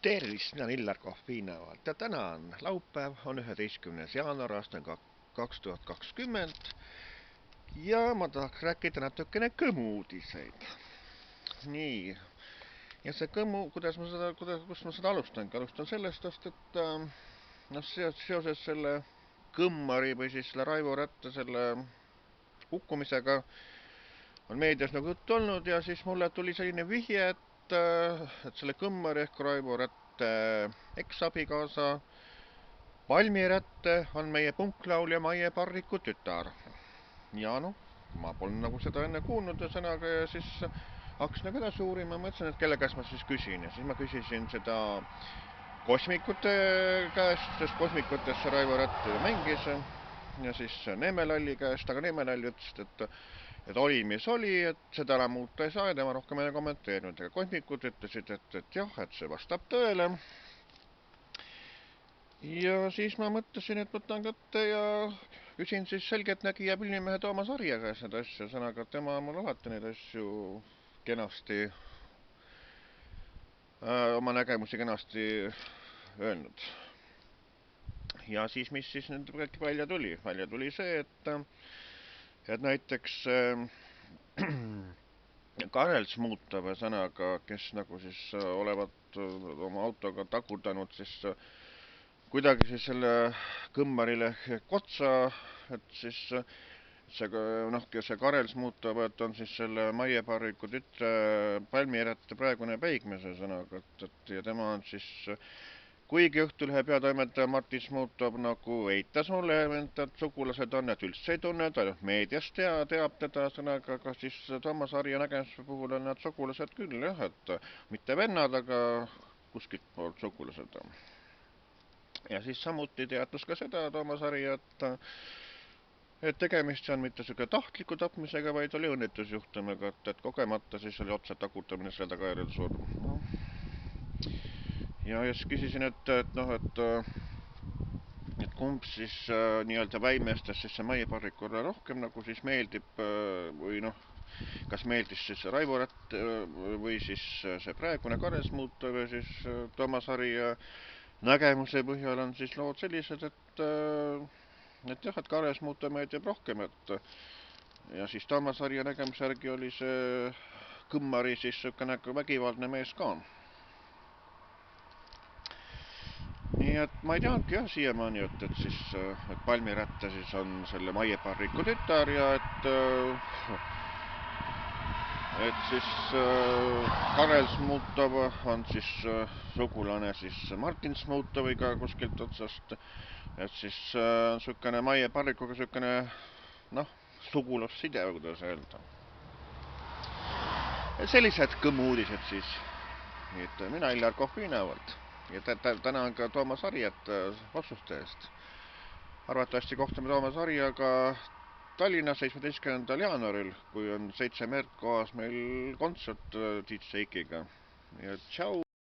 Tervist, mina olen Illar Kohviinavalt ja täna on laupäev, on 11. jaanuar aastal 2020 ja ma tahaks rääkida natukene kõmu-uudiseid. Nii, ja see kõmu, kust ma seda alustangi? Alustan sellest, et seoses selle Kõmmari või siis selle Raivo Rätte selle hukkumisega on meedias nagu juttu olnud ja siis mulle tuli selline vihje, et selle Kõmmari ehk Raivo Rätte eksabikaasa Palmi Rätte on meie punklaulja Maie Parriku tütar. Ja noh, ma polnud nagu seda enne kuulnud sõnaga ja siis hakkasin nagu edasi uurima, mõtlesin, et kelle käest ma siis küsin ja siis ma küsisin seda kosmikute käest, sest kosmikutes Raivo Rätt mängis ja siis Neemelalli käest, aga Neemelall ütles, et oli mis oli, et seda enam muuta ei saa ja tema rohkem ei kommenteerinud. Ja kosmikud ütlesid, et jah, et see vastab tõele. Ja siis ma mõtlesin, et võtan kätte ja küsin siis selgeltnägija filmimehe Toomas Arje käest neid asju, sõnaga, et tema on mul alati neid asju kenasti, oma nägemusi kenasti öelnud. Ja siis, mis siis nüüd välja tuli? Välja tuli see, et näiteks Karel Smutov sõnaga, kes nagu siis olevat oma autoga takurdanud siis kuidagi siis selle Kõmmarile kotsa, et siis see Karel Smutov, et on siis selle Maie Parriku tütre Palmi Rätte praegune peigmees sõnaga, et ja tema on siis kuigi Õhtulehe peatoimetaja Martin Smutov nagu eitas mulle, et sugulased on, et üldse ei tunne, ta meediast teab teda sõnaga, aga siis Toomas Arje nägemise puhul on nad sugulased küll, jah, et mitte vennad, aga kuskilt poolt sugulased. Ja siis samuti teatas ka seda Toomas Arje, et tegemist on mitte selline tahtliku tapmisega, vaid oli õnnetusjuhtumiga, et kogemata siis oli otsa takutamine selle tagajärjel surm. No. Ja siis küsisin, et kumb siis nii-öelda väimeestest siis see Maie Parrikule rohkem nagu siis meeldib või noh, kas meeldis siis Raivo Rätt või siis see praegune Karel Smutov ja siis Toomas Arje nägemuse põhjal on siis lood sellised, et jah, et Karel Smutov meeldib rohkem, et ja siis Toomas Arje nägemuse järgi oli see Kõmmari siis selline nagu vägivaldne mees ka. Nii et ma ei teadnudki jah siiamaani, et siis et Palmi Rätte siis on selle Maie Parriku tütar ja et siis Karel Smutov on siis sugulane siis Martin Smutoviga kuskilt otsast, et siis selline Maie Parrikuga selline noh, sugulusside, kuidas öelda. Sellised kõmu-uudised siis. Nii et mina Illar Kohviinavalt ja tänan ka Toomas Arjet vastuste eest. Arvatavasti kohtume Toomas Arjega Tallinnas 17. jaanuaril, kui on 7 märk kohas meil kontsert DJ Ikiga. Ja tšau!